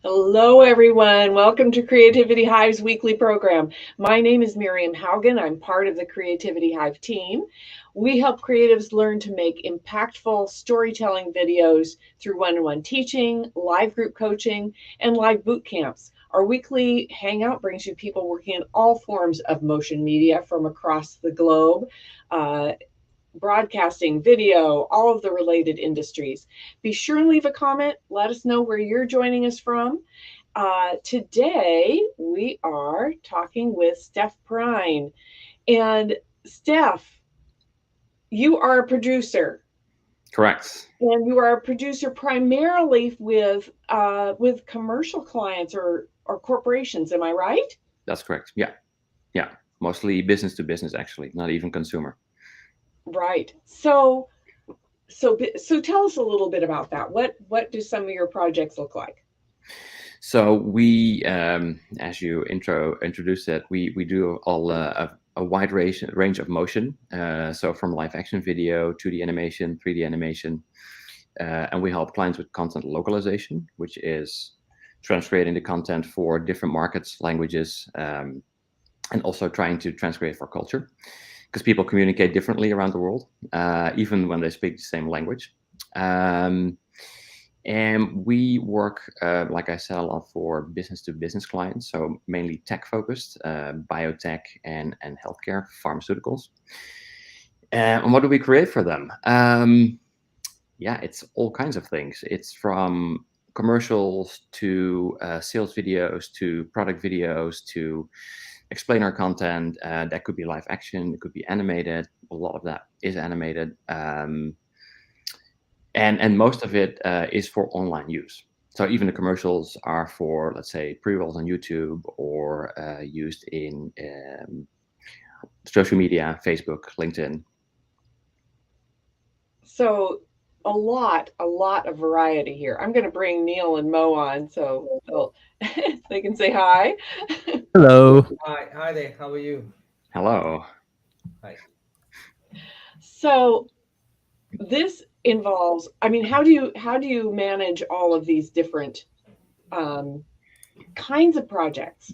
Hello, everyone. Welcome to Creativity-Hive's weekly program. My name is Miriam Haugen. I'm part of the Creativity-Hive team. We help creatives learn to make impactful storytelling videos through one-on-one teaching, live group coaching, and live boot camps. Our weekly Hangout brings you people working in all forms of motion media from across the globe. Broadcasting, video, all of the related industries. Be sure and leave a comment. Let us know where you're joining us from. Today, we are talking with Stef Prein. And Stef, you are a producer. Correct. And you are a producer primarily with commercial clients or corporations. Am I right? That's correct. Yeah. Yeah. Mostly business to business, actually, not even consumer. Right. So tell us a little bit about that. What do some of your projects look like? So we, as you introduced it, we do all a wide range of motion. So from live action video, 2D animation, 3D animation, and we help clients with content localization, which is transcreating the content for different markets, languages, and also trying to transcreate for culture, because people communicate differently around the world, even when they speak the same language. And we work, like I said, a lot for business to business clients, so mainly tech focused, biotech and healthcare, pharmaceuticals. And what do we create for them? Yeah, it's all kinds of things. It's from commercials to sales videos to product videos to explain our content. That could be live action, it could be animated. A lot of that is animated. And most of it is for online use. So even the commercials are for, let's say, pre-rolls on YouTube or used in social media, Facebook, LinkedIn. So a lot of variety here. I'm going to bring Neil and Mo on so they can say hi. Hello. Hi there. How are you? Hello. Hi. So this involves, I mean, how do you manage all of these different kinds of projects?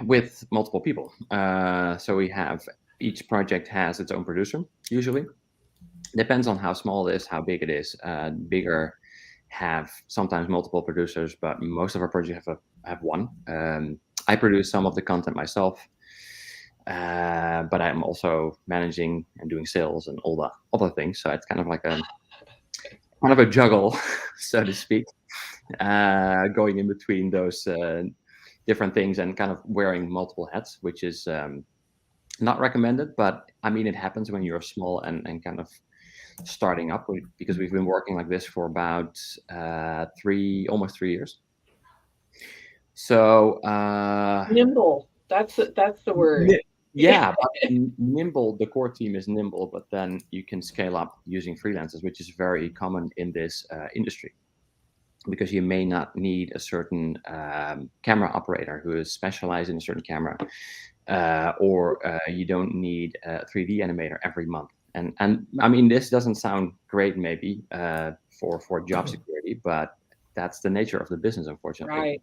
With multiple people. So we have, each project has its own producer, usually. Depends on how small it is, how big it is. Bigger have sometimes multiple producers, but most of our projects have one. I produce some of the content myself, but I'm also managing and doing sales and all the other things. So it's kind of like a juggle, so to speak, going in between those different things and kind of wearing multiple hats, which is not recommended. But I mean, it happens when you're small and kind of starting up, because we've been working like this for about almost 3 years. So Nimble. That's the word. yeah, but nimble, the core team is nimble, but then you can scale up using freelancers, which is very common in this industry, because you may not need a certain camera operator who is specialized in a certain camera, or you don't need a 3D animator every month. And I mean, this doesn't sound great maybe for job security, but that's the nature of the business, unfortunately.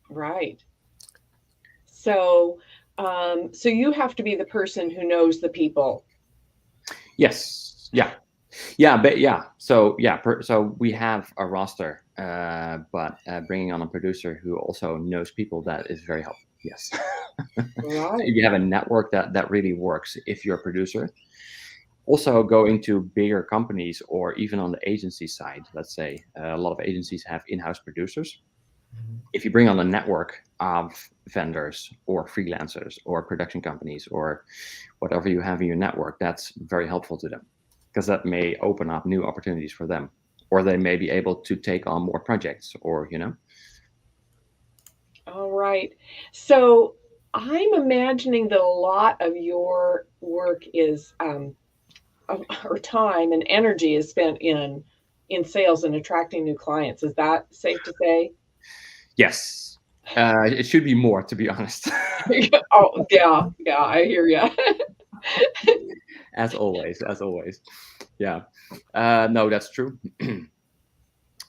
Right. So so you have to be the person who knows the people. Yes. Yeah. But yeah. So yeah. So we have a roster, but bringing on a producer who also knows people, that is very helpful. Yes. So Right. if you have a network that really works, if you're a producer, also going to bigger companies or even on the agency side, let's say a lot of agencies have in-house producers. If you bring on a network of vendors or freelancers or production companies or whatever you have in your network, that's very helpful to them, because that may open up new opportunities for them, or they may be able to take on more projects, or All right. So I'm imagining that a lot of your work is or time and energy is spent in sales and attracting new clients. Is that safe to say? Yes. It should be more, to be honest. Oh yeah, I hear you. As always. Yeah. No, that's true.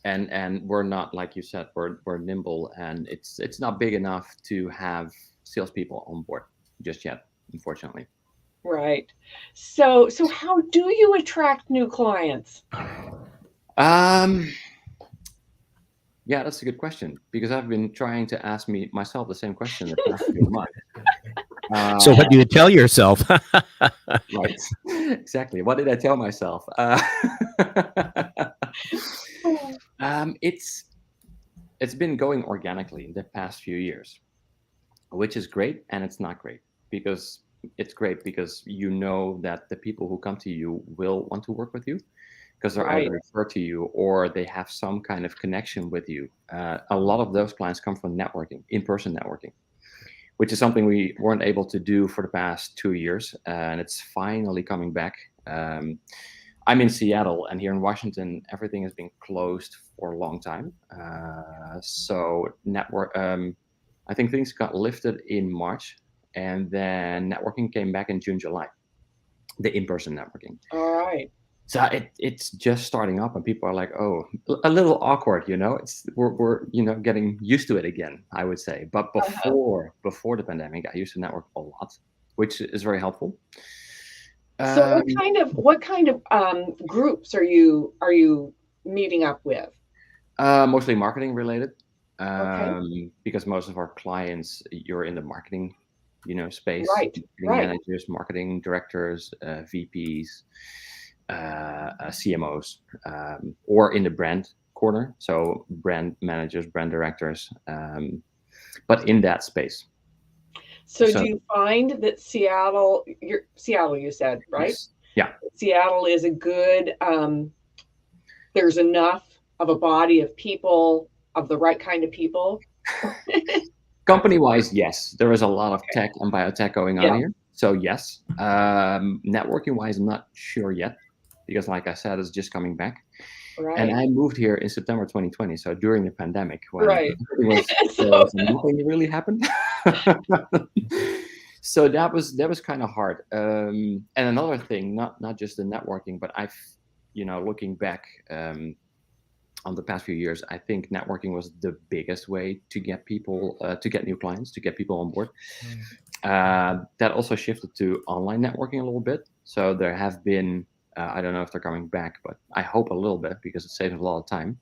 and we're not, like you said, we're nimble, and it's not big enough to have salespeople on board just yet, unfortunately. Right. So how do you attract new clients? Yeah, that's a good question, because I've been trying to ask myself the same question the past few months. So what do you tell yourself? Right, exactly. What did I tell myself? It's been going organically in the past few years, which is great, and it's not great, because it's great because you know that the people who come to you will want to work with you, because they're Right. either referred to you or they have some kind of connection with you. A lot of those clients come from networking, in-person networking, which is something we weren't able to do for the past 2 years, and it's finally coming back. I'm in Seattle, and here in Washington, everything has been closed for a long time. So I think things got lifted in March, and then networking came back in June, July, the in-person networking. All right. So it's just starting up, and people are like, oh, a little awkward, we're getting used to it again, I would say. But before the pandemic, I used to network a lot, which is very helpful. So what kind of groups are you meeting up with? Mostly marketing related, Okay. because most of our clients, you're in the marketing, space. Right. Marketing managers, marketing directors, VPs, CMOs, or in the brand corner, so brand managers, brand directors, but in that space. So do you find that Seattle, you said, right? Yes. Yeah. Seattle is a good, there's enough of a body of people, of the right kind of people? Company-wise, yes. There is a lot of tech and biotech going on here. So yes. Networking-wise, I'm not sure yet, because like I said, it's just coming back. Right. And I moved here in September 2020, so during the pandemic, when nothing really happened. So that was kind of hard. And another thing, not just the networking, but I've, looking back on the past few years, I think networking was the biggest way to get people, to get new clients, to get people on board. That also shifted to online networking a little bit. So there have been, I don't know if they're coming back, but I hope a little bit, because it saves a lot of time.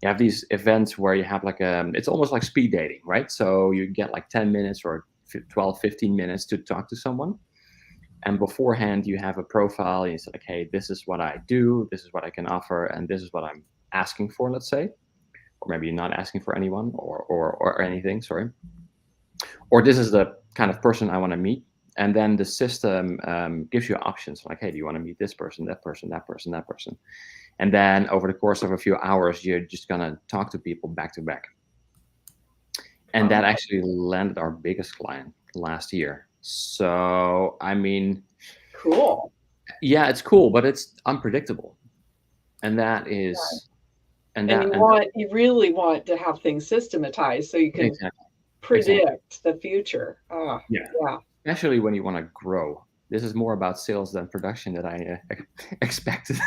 You have these events where you have it's almost like speed dating, right? So you get like 10 minutes or 12, 15 minutes to talk to someone. And beforehand, you have a profile, and you say, like, hey, this is what I do, this is what I can offer, and this is what I'm asking for, let's say. Or maybe you're not asking for anyone or anything, sorry. Or this is the kind of person I want to meet. And then the system gives you options, like, hey, do you want to meet this person, that person, that person, that person? And then over the course of a few hours, you're just going to talk to people back to back. And that actually landed our biggest client last year. So, I mean, cool. Yeah, it's cool, but it's unpredictable. And that is, you really want to have things systematized so you can predict the future. Yeah. Especially when you want to grow. This is more about sales than production that I expected.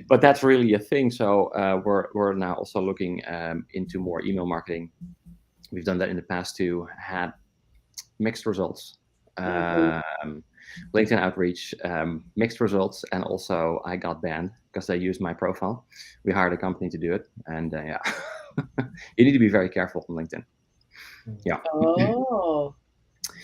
But that's really a thing. So we're now also looking into more email marketing. We've done that in the past too. Had mixed results. LinkedIn outreach, mixed results, and also I got banned because they used my profile. We hired a company to do it, and you need to be very careful on LinkedIn. Yeah. Oh,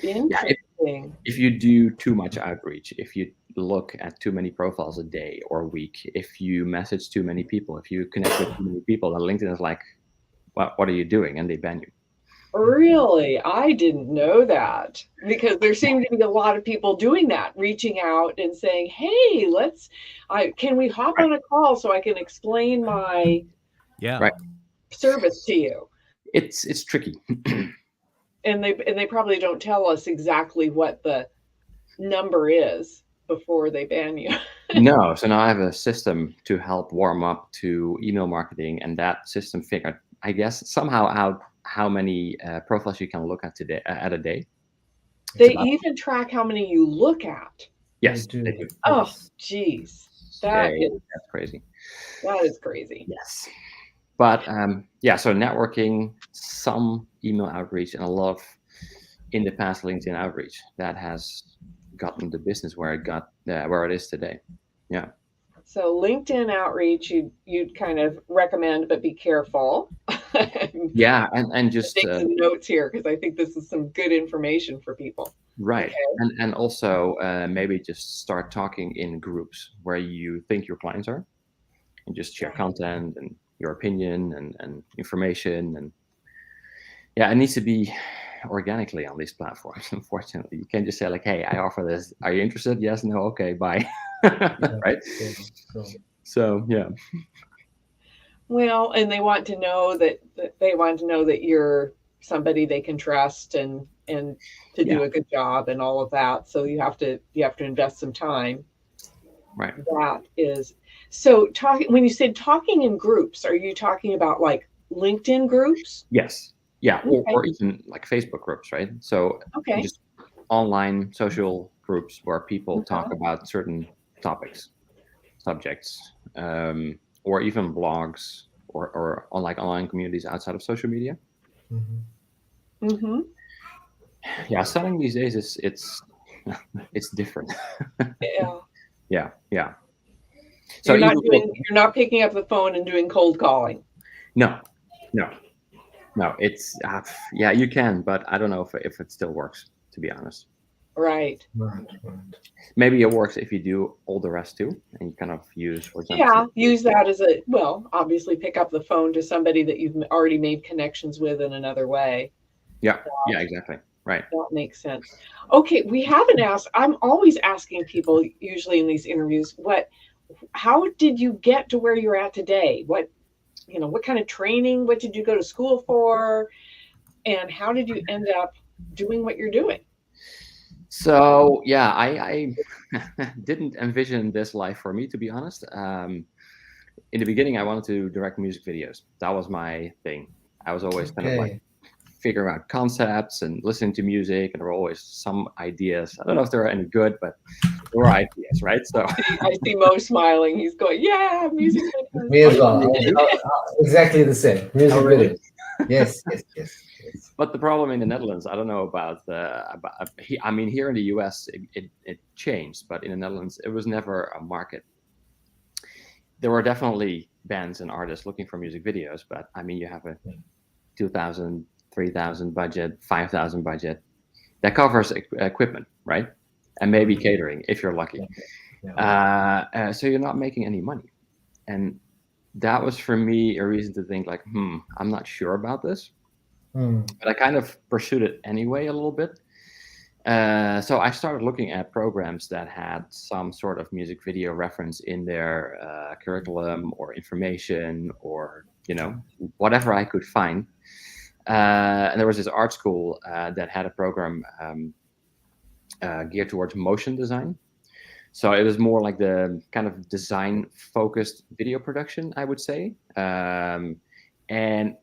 interesting. If you do too much outreach, if you look at too many profiles a day or a week, if you message too many people, if you connect with too many people, then LinkedIn is like, what are you doing? And they ban you. Really? I didn't know that, because there seem to be a lot of people doing that, reaching out and saying, hey, can we hop on a call so I can explain my service to you? It's tricky. And they probably don't tell us exactly what the number is before they ban you. No, so now I have a system to help warm up to email marketing, and that system figured, I guess, somehow out how many profiles you can look at at a day. They even track how many you look at. Yes, they do. Oh, geez. That's crazy. That is crazy. Yes. But so networking, some email outreach, and a lot of in the past LinkedIn outreach that has gotten the business where it is today. Yeah. So LinkedIn outreach, you'd kind of recommend, but be careful. Yeah, and just take some notes here because I think this is some good information for people. Right, Okay. and also maybe just start talking in groups where you think your clients are, and just share content and your opinion and information, and yeah, it needs to be organically on these platforms. Unfortunately, you can't just say like, "Hey, I offer this. Are you interested? Yes, no, okay, bye." Right? So yeah. Well, and they want to know that you're somebody they can trust and to do a good job and all of that. So you have to invest some time. Right. That is so talking. When you said talking in groups, are you talking about like LinkedIn groups? Yes. Yeah, or even like Facebook groups, right? So just online social groups where people talk about certain topics, subjects, or even blogs or online communities outside of social media. Mm-hmm. Yeah, selling these days it's different. Yeah. Yeah. So you're not picking up the phone and doing cold calling. No. It's you can, but I don't know if it still works, to be honest. Right. Maybe it works if you do all the rest too, and you kind of use, for example, use that as obviously pick up the phone to somebody that you've already made connections with in another way. Yeah, exactly. Right. That makes sense. Okay, we haven't asked. I'm always asking people, usually in these interviews, how did you get to where you're at today? What kind of training? What did you go to school for? And how did you end up doing what you're doing? So yeah, I didn't envision this life for me, to be honest. In the beginning, I wanted to direct music videos. That was my thing. I was always kind of like figuring out concepts and listening to music, and there were always some ideas. I don't know if they were any good, but there were ideas, right? So I see Mo smiling. He's going, "Yeah, music videos." Me as well. Exactly the same. Music videos. Yes. But the problem in the Netherlands, I don't know about I mean, here in the US, it changed, but in the Netherlands, it was never a market. There were definitely bands and artists looking for music videos, but I mean, you have a 2,000, 3,000 budget, 5,000 budget that covers equipment, right? And maybe catering if you're lucky. So you're not making any money, and that was for me a reason to think like, I'm not sure about this. But I kind of pursued it anyway a little bit. So I started looking at programs that had some sort of music video reference in their curriculum or information or, whatever I could find. And there was this art school that had a program geared towards motion design. So it was more like the kind of design-focused video production, I would say. And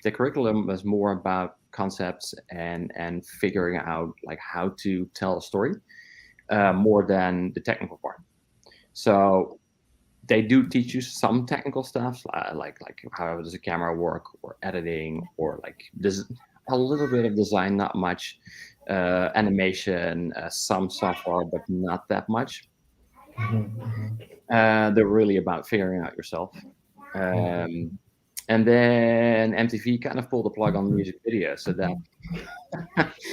the curriculum was more about concepts and figuring out like how to tell a story more than the technical part. So they do teach you some technical stuff like how does a camera work or editing or like this, a little bit of design, not much, animation, some software, but not that much. They're really about figuring out yourself. And then MTV kind of pulled the plug on music videos, so that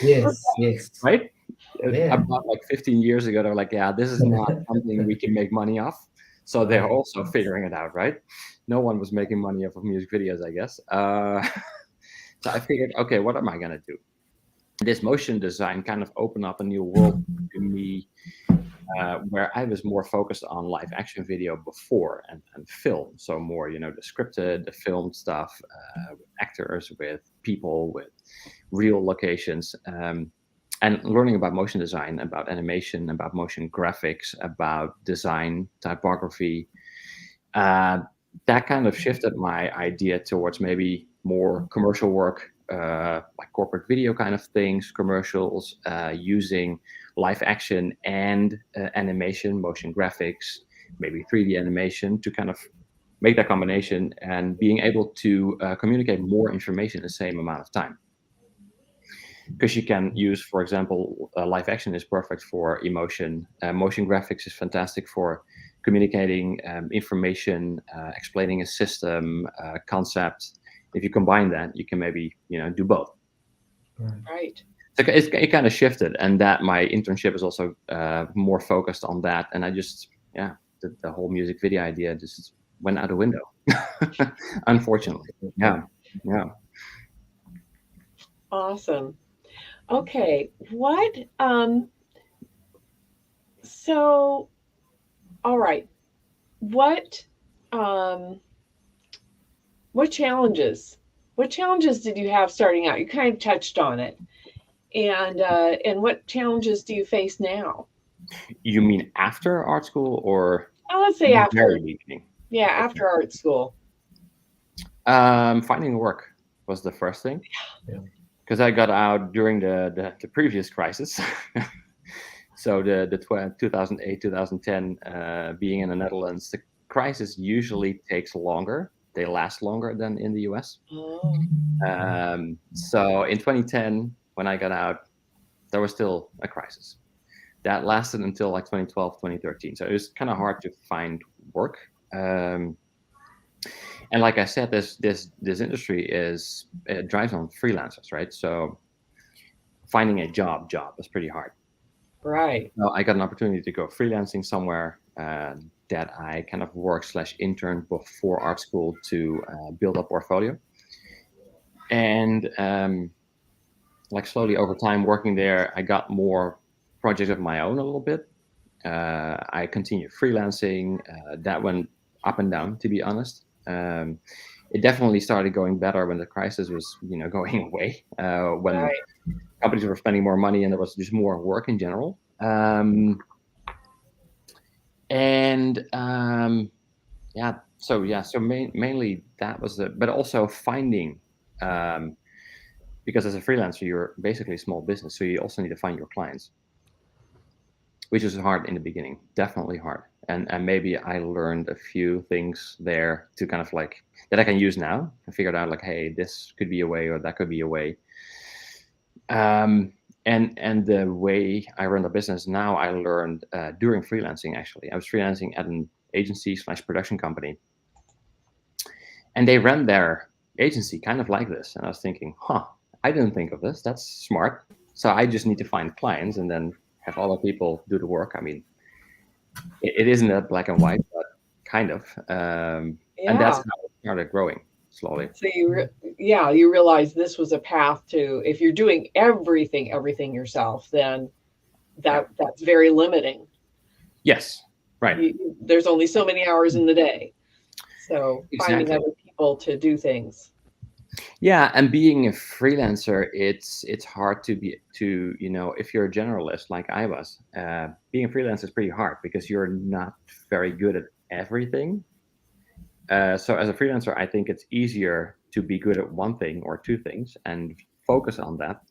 yes, right. About like 15 years ago, they're like, yeah, this is not something we can make money off. So they're also figuring it out, right? No one was making money off of music videos, I guess. So I figured, okay, what am I gonna do? This motion design kind of opened up a new world to me, where I was more focused on live action video before and film. So more, the scripted, the film stuff, with actors, with people, with real locations, and learning about motion design, about animation, about motion graphics, about design, typography. That kind of shifted my idea towards maybe more commercial work, like corporate video kind of things, commercials, using live action and animation, motion graphics, maybe 3D animation to kind of make that combination and being able to communicate more information in the same amount of time. Because you can use, for example, live action is perfect for emotion. Motion graphics is fantastic for communicating information, explaining a system, concept. If you combine that, you can maybe do both. Right. So it kind of shifted, and that my internship is also more focused on that. And I just the whole music video idea just went out the window, unfortunately. Yeah. Awesome. Okay, so, all right, what challenges did you have starting out? You kind of touched on it, and what challenges do you face now? You mean after art school, or let's say after. Very beginning? Yeah, after art school. Finding work was the first thing. Yeah. Because I got out during the previous crisis. So the 2008, 2010, being in the Netherlands, the crisis usually takes longer. They last longer than in the US. Oh. So in 2010, when I got out, there was still a crisis. That lasted until like 2012, 2013. So it was kind of hard to find work. And like I said, this industry it drives on freelancers, right? So finding a job is pretty hard. Right. So I got an opportunity to go freelancing somewhere that I kind of work/intern before art school to build a portfolio. And like slowly over time working there, I got more projects of my own a little bit. I continued freelancing. That went up and down, to be honest. It definitely started going better when the crisis was, going away. When companies were spending more money and there was just more work in general. So mainly that was but also finding, because as a freelancer, you're basically a small business, so you also need to find your clients, which is hard in the beginning, definitely hard. And maybe I learned a few things there to kind of like that I can use now and figured out like, hey, this could be a way or that could be a way. And the way I run the business now, I learned during freelancing. Actually, I was freelancing at an agency/production company, and they ran their agency kind of like this. And I was thinking, I didn't think of this. That's smart. So I just need to find clients and then have other people do the work. I mean, it isn't that black and white, but kind of. And that's how it started growing slowly. So you realize this was a path to, if you're doing everything yourself, then that's very limiting. Yes, right. There's only so many hours in the day. So Exactly. Finding other people to do things. Yeah, and being a freelancer, it's hard to if you're a generalist like I was, being a freelancer is pretty hard because you're not very good at everything. So as a freelancer, I think it's easier to be good at one thing or two things and focus on that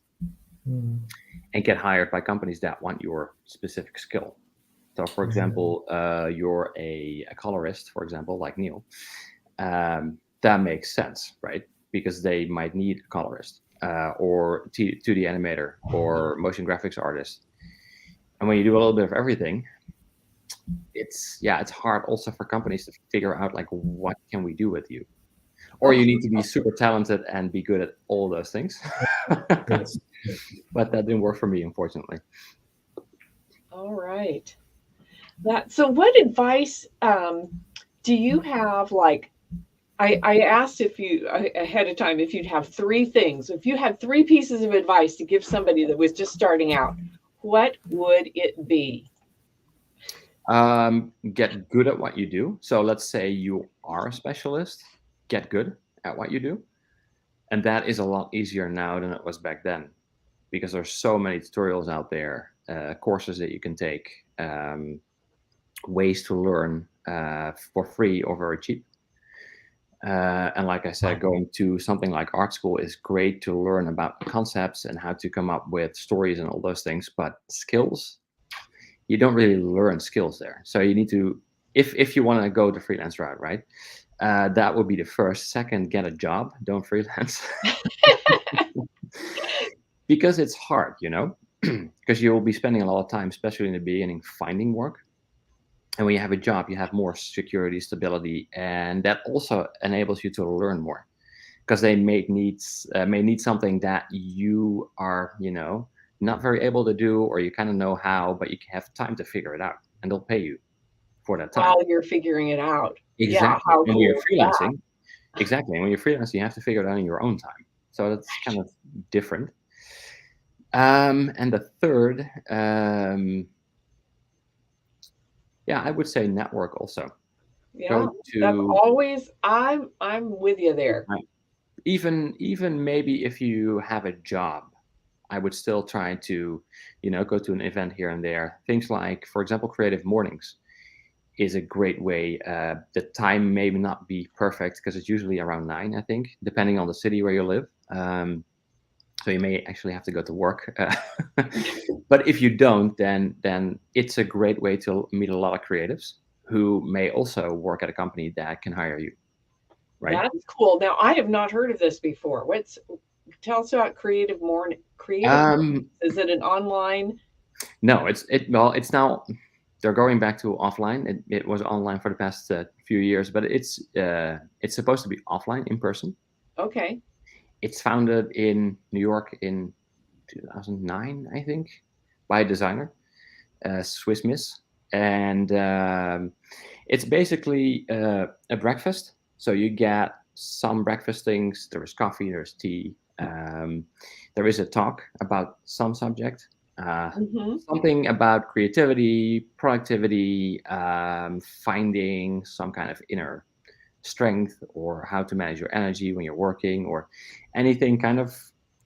and get hired by companies that want your specific skill. So for example, you're a colorist, for example, like Neil. That makes sense, right? Because they might need a colorist or 2D animator or motion graphics artist. And when you do a little bit of everything, it's hard also for companies to figure out like, what can we do with you? Or you need to be super talented and be good at all those things. Yes. But that didn't work for me, unfortunately. All right. So what advice do you have? Like, I asked ahead of time if you'd have three things. If you had three pieces of advice to give somebody that was just starting out, what would it be? Get good at what you do. So let's say you are a specialist, get good at what you do. And that is a lot easier now than it was back then, because there's so many tutorials out there, courses that you can take, ways to learn for free or very cheap. And like I said, going to something like art school is great to learn about concepts and how to come up with stories and all those things. But skills, you don't really learn skills there. So you need to, if you want to go the freelance route, right? That would be the first. Second, get a job. Don't freelance. Because it's hard, because you will be spending a lot of time, especially in the beginning, finding work. And when you have a job, you have more security, stability, and that also enables you to learn more, because they may need something that you are, not very able to do, or you kind of know how, but you have time to figure it out, and they'll pay you for that time. While you're figuring it out. Exactly. Yeah, how when cool you're is freelancing, exactly. When you're freelancing, you have to figure it out in your own time. So that's kind of different. And the third, I would say network also. Yeah, that's always, I'm with you there. Even maybe if you have a job, I would still try to, go to an event here and there. Things like, for example, Creative Mornings is a great way. The time may not be perfect because it's usually around 9, I think, depending on the city where you live. So you may actually have to go to work. But if you don't, then it's a great way to meet a lot of creatives who may also work at a company that can hire you. Right? That's cool. Now, I have not heard of this before. Tell us about Creative Morning. Is it an online? No, it's now, they're going back to offline. It was online for the past few years, but it's supposed to be offline, in person. Okay. It's founded in New York in 2009, I think, by a designer, Swiss Miss, and it's basically a breakfast. So you get some breakfast things. There is coffee, there's tea. There is a talk about some subject, something about creativity, productivity, finding some kind of inner strength, or how to manage your energy when you're working, or anything kind of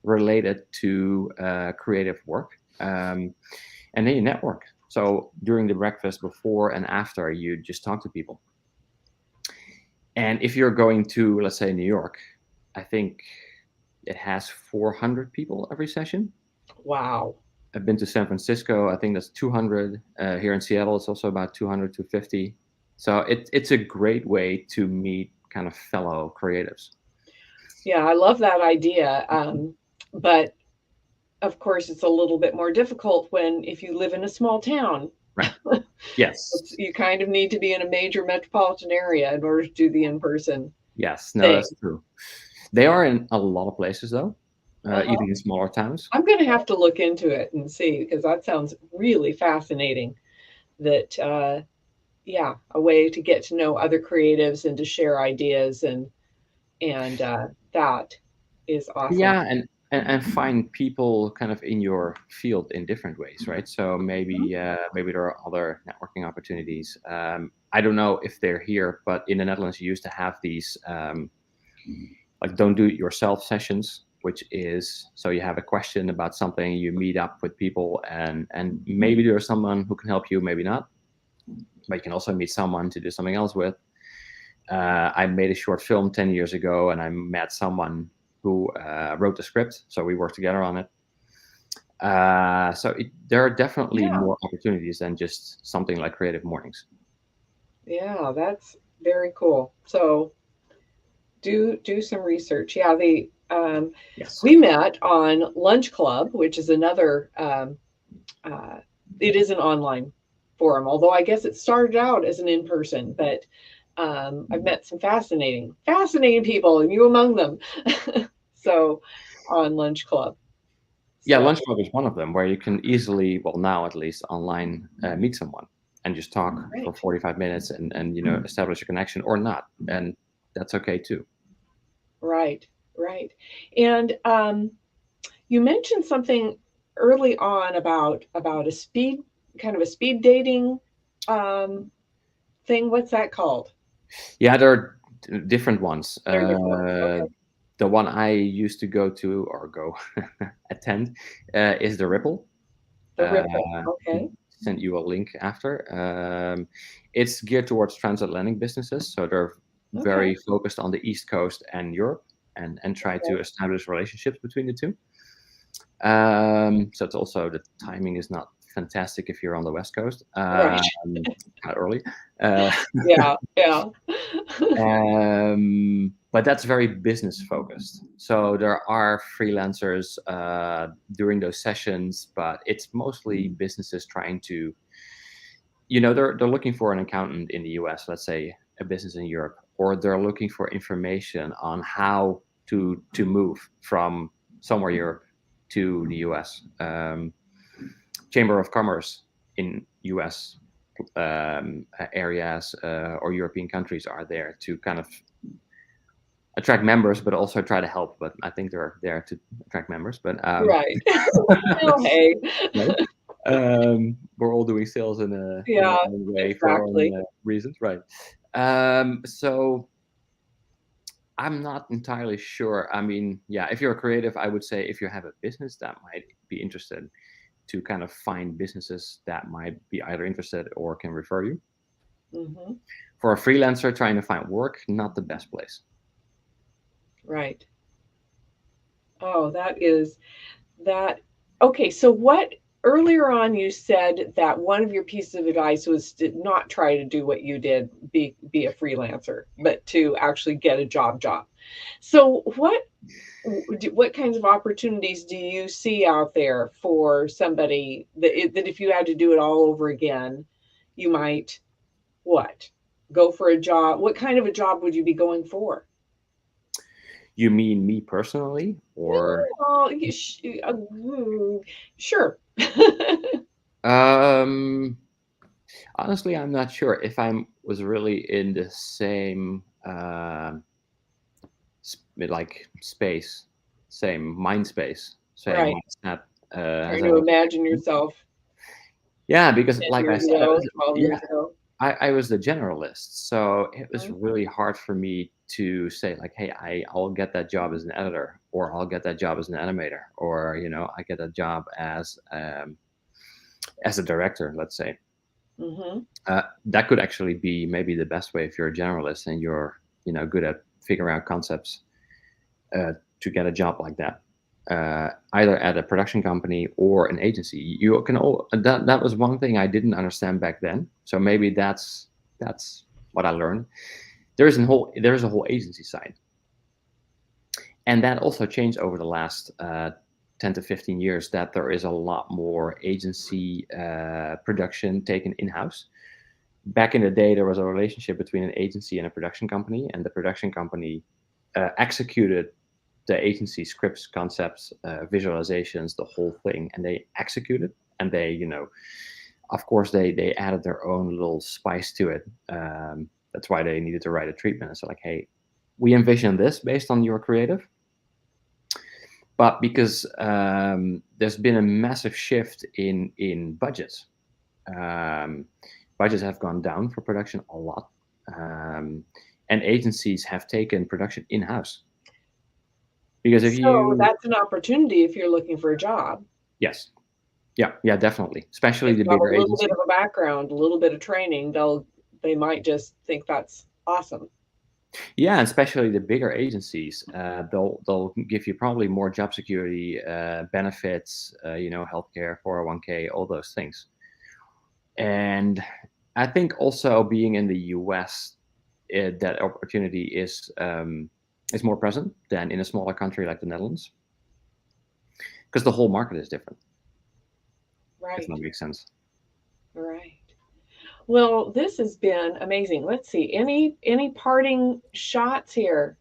related to creative work. And then you network. So during the breakfast, before and after, you just talk to people. And if you're going to, let's say, New York, I think it has 400 people every session. Wow. I've been to San Francisco. I think that's 200. Here in Seattle, it's also about 200 to 50. So it's a great way to meet kind of fellow creatives. Yeah, I love that idea. But of course, it's a little bit more difficult if you live in a small town. Right. Yes. You kind of need to be in a major metropolitan area in order to do the in-person. Yes, no, that's true. They are in a lot of places, though, even in smaller towns. I'm going to have to look into it and see, because that sounds really fascinating. That, a way to get to know other creatives and to share ideas, and that is awesome. Yeah, and find people kind of in your field in different ways, right? So maybe there are other networking opportunities. I don't know if they're here, but in the Netherlands, you used to have these like don't do it yourself sessions, which is, so you have a question about something, you meet up with people, and maybe there's someone who can help you, maybe not, but you can also meet someone to do something else with. I made a short film 10 years ago, and I met someone who wrote the script, so we worked together on it. So there are definitely more opportunities than just something like Creative Mornings. Yeah, that's very cool. So do some research. Yeah, Yes. We met on Lunch Club, which is another. It is an online forum, although I guess it started out as an in-person. But I've met some fascinating people, and you among them. So on Lunch Club. Yeah, Lunch Club is one of them, where you can easily, well, now at least online, meet someone and just talk for 45 minutes and establish a connection or not, and that's okay too. Right. And you mentioned something early on about a speed dating thing. What's that called? Yeah, there are different ones. Okay. The one I used to go attend is the Ripple. The Ripple, okay. Send you a link after. It's geared towards transatlantic businesses, so they're very focused on the East Coast and Europe, and try to establish relationships between the two. So it's also, the timing is not fantastic if you're on the West Coast. Right. Kind of early. Yeah. But that's very business focused. So there are freelancers during those sessions, but it's mostly businesses trying to, they're looking for an accountant in the US, let's say a business in Europe, or they're looking for information on how to move from somewhere Europe to the US. Chamber of Commerce in US areas or European countries are there to kind of attract members, but also try to help. But I think they're there to attract members. But right. Well, hey. We're all doing sales in a way for our own reasons, right? So I'm not entirely sure. I mean, if you're a creative, I would say if you have a business that might be interested, to kind of find businesses that might be either interested or can refer you. Mm-hmm. For a freelancer trying to find work, not the best place. Right. Oh, that. Okay, so what earlier on you said that one of your pieces of advice was to not try to do what you did, be a freelancer, but to actually get a job. So what kinds of opportunities do you see out there for somebody that if you had to do it all over again, you might go for a job? What kind of a job would you be going for? You mean me personally, or? Sure. Honestly, I'm not sure if I was really in the same space, same mind space, same right. mindset. Trying to imagine yourself. Yeah, because like I said, 12 years ago. I was the generalist, so it was really hard for me to say like, hey, I'll get that job as an editor, or I'll get that job as an animator, or I get a job as a director, let's say. Mm-hmm. That could actually be maybe the best way if you're a generalist and you're good at figuring out concepts to get a job like that. Either at a production company or an agency. You can that was one thing I didn't understand back then. So maybe that's what I learned. There's a whole agency side, and that also changed over the last 10 to 15 years. That there is a lot more agency production taken in-house. Back in the day, there was a relationship between an agency and a production company, and the production company executed the agency scripts, concepts, visualizations, the whole thing, and they executed. And they, of course, they added their own little spice to it. That's why they needed to write a treatment. And so, like, hey, we envision this based on your creative, but because there's been a massive shift in budgets. Budgets have gone down for production a lot, and agencies have taken production in-house. Because that's an opportunity if you're looking for a job. Yes. Yeah, definitely. Especially the bigger agencies. A little bit of a background, a little bit of training, they might just think that's awesome. Yeah, especially the bigger agencies, they'll give you probably more job security, benefits, healthcare, 401k, all those things. And I think also being in the US, that opportunity is more present than in a smaller country like the Netherlands, because the whole market is different. Right. If that makes sense. Right. Well, this has been amazing. Let's see. Any parting shots here?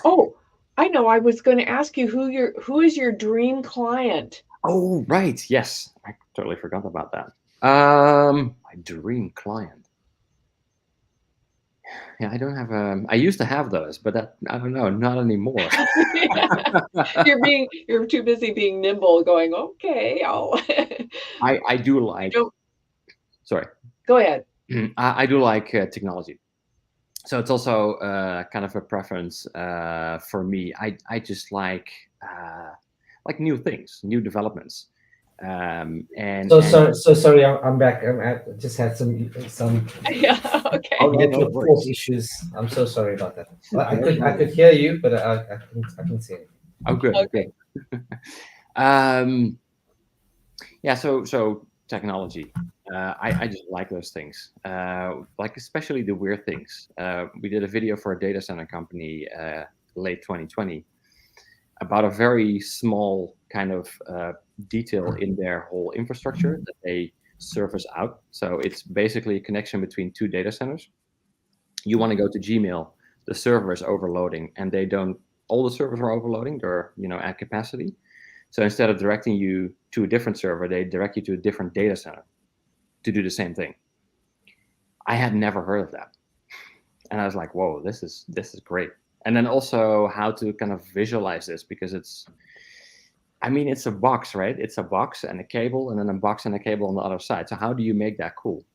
Oh, I know. I was going to ask you who is your dream client? Oh, right. Yes, I totally forgot about that. My dream client. Yeah, I don't have I used to have those, but I don't know, not anymore. You're too busy being nimble, going, okay, I do like. Sorry. Go ahead. I do like technology, so it's also kind of a preference for me. I just like new things, new developments. Sorry, I'm back. I just had some yeah, okay. Network issues. I'm so sorry about that. Well, I could hear you, but I couldn't see it. Oh, good. Okay. Yeah. So technology. I just like those things, like especially the weird things. We did a video for a data center company late 2020 about a very small kind of detail in their whole infrastructure that they service out. So it's basically a connection between two data centers. You want to go to Gmail, the server is overloading, and all the servers are overloading. They're at capacity. So instead of directing you to a different server, they direct you to a different data center to do the same thing. I had never heard of that, and I was like, "Whoa, this is great." And then also how to kind of visualize this, because it's a box, right? It's a box and a cable, and then a box and a cable on the other side. So how do you make that cool?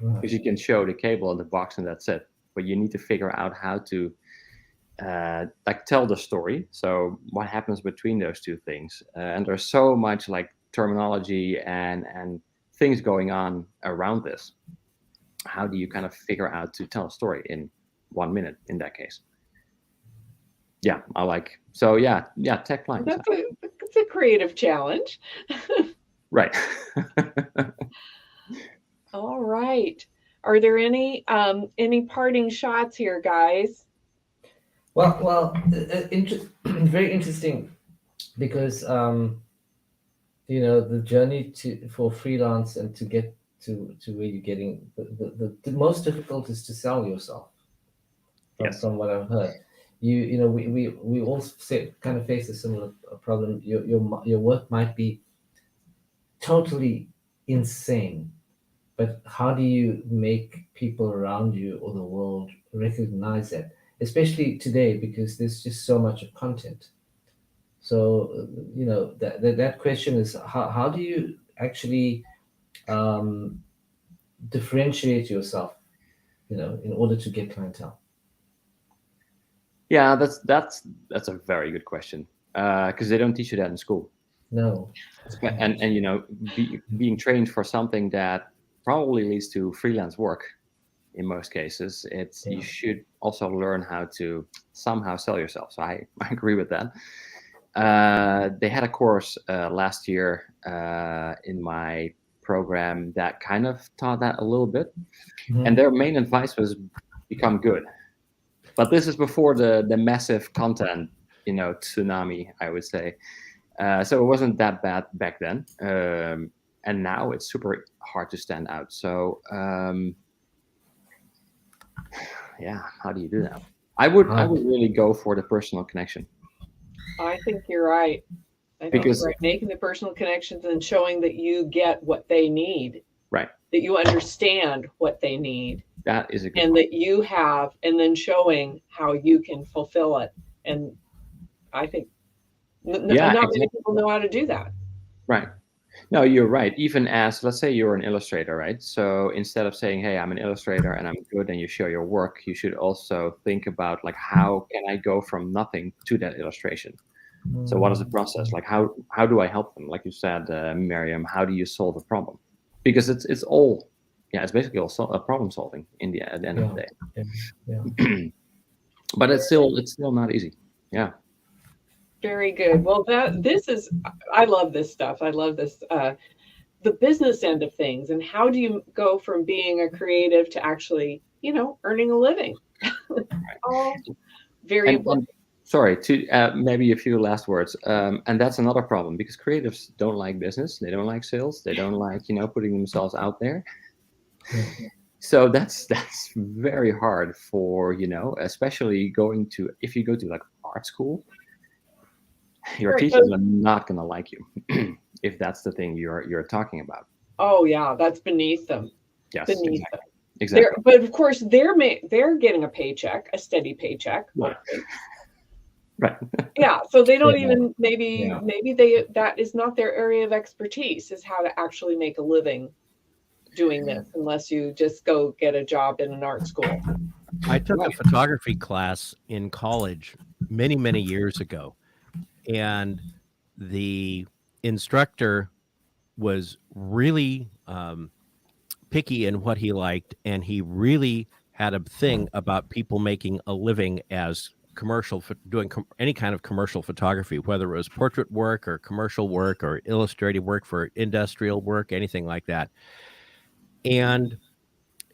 Because you can show the cable and the box and that's it, but you need to figure out how to tell the story. So what happens between those two things? And there's so much terminology and things going on around this. How do you kind of figure out to tell a story in 1 minute in that case? Yeah, tech clients. That's a creative challenge. Right. All right. Are there any parting shots here, guys? Well, very interesting, because the journey for freelance and to get to where you're getting, the most difficult is to sell yourself. From what I've heard, we all kind of face a similar problem. Your work might be totally insane, but how do you make people around you or the world recognize that? Especially today, because there's just so much of content. So that question is, how do you actually differentiate yourself, in order to get clientele? Yeah, that's a very good question, because they don't teach you that in school. No. And being trained for something that probably leads to freelance work. In most cases, you should also learn how to somehow sell yourself. So I agree with that. They had a course last year in my program that kind of taught that a little bit. Mm-hmm. And their main advice was become good. But this is before the massive content, tsunami, I would say. So it wasn't that bad back then. And now it's super hard to stand out. So how do you do that? I would really go for the personal connection. I think you're right. Because making the personal connections and showing that you get what they need. Right. That you understand what they need. That is a good and point. That you have, and then showing how you can fulfill it. And I think not many people know how to do that. Right. No, you're right. Even as, let's say you're an illustrator, right? So instead of saying, hey, I'm an illustrator and I'm good, and you show your work, you should also think about how can I go from nothing to that illustration? So what is the process? How do I help them? Like you said, Miriam, how do you solve a problem? Because it's basically also a problem solving at the end of the day. Yeah. But it's still not easy. Yeah. Very good. Well, I love this stuff. I love this, the business end of things. And how do you go from being a creative to actually, earning a living? All very important. Sorry, to maybe a few last words. And that's another problem, because creatives don't like business. They don't like sales. They don't like, putting themselves out there. So that's very hard for, especially if you go to art school, your teachers are not going to like you if that's the thing you're talking about. Oh yeah, that's beneath them. Yes, beneath them. Exactly. But of course, they're getting a steady paycheck. Right. Yeah. So they don't even maybe that is not their area of expertise, is how to actually make a living doing this, unless you just go get a job in an art school. I took a photography class in college many, many years ago, and the instructor was really picky in what he liked, and he really had a thing about people making a living as doing any kind of commercial photography, whether it was portrait work or commercial work or illustrative work for industrial work, anything like that. And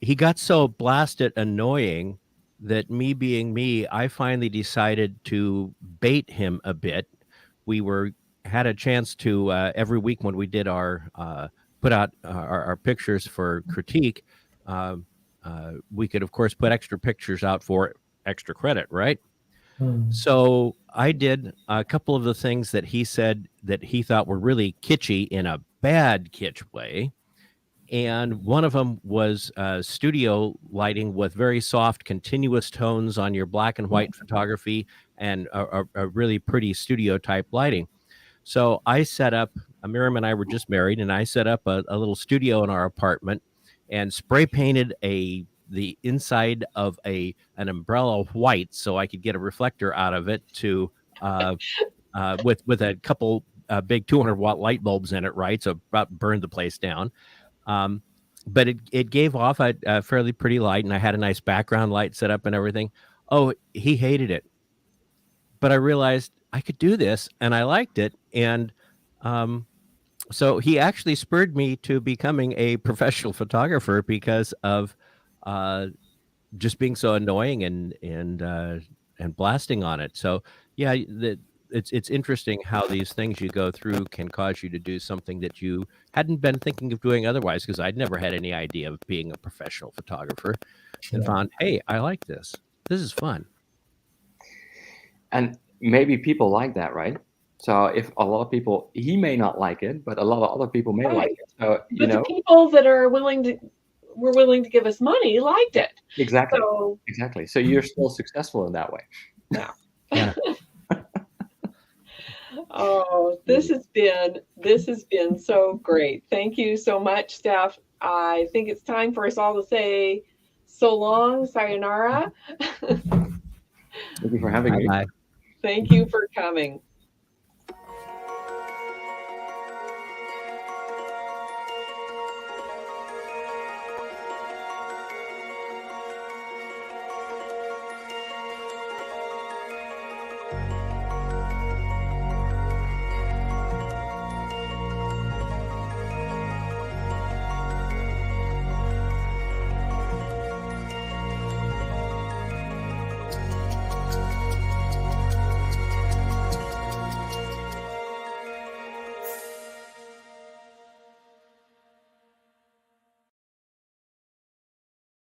he got so blasted annoying that, me being me, I finally decided to bait him a bit. We had a chance to every week when we did put out our pictures for critique, we could of course put extra pictures out for extra credit, right? So I did a couple of the things that he said that he thought were really kitschy in a bad kitsch way. And one of them was studio lighting with very soft, continuous tones on your black and white photography, and a really pretty studio type lighting. So I set up, Miriam and I were just married, and I set up a little studio in our apartment and spray painted the inside of an umbrella white so I could get a reflector out of it to with a couple big 200-watt light bulbs in it, right? So about burned the place down. But it gave off a fairly pretty light, and I had a nice background light set up and everything. Oh, he hated it. But I realized I could do this, and I liked it. And so he actually spurred me to becoming a professional photographer because of just being so annoying and blasting on it. So yeah, it's interesting how these things you go through can cause you to do something that you hadn't been thinking of doing otherwise, because I'd never had any idea of being a professional photographer, and found, hey, I like this. This is fun. And maybe people like that, right? So if a lot of people, he may not like it, but a lot of other people may like it. So the people that were willing to give us money liked it. Exactly. Exactly. So you're still successful in that way. Yeah. Oh, this has been so great. Thank you so much, Stef. I think it's time for us all to say so long, sayonara. Thank you for having me. Bye. Thank you for coming.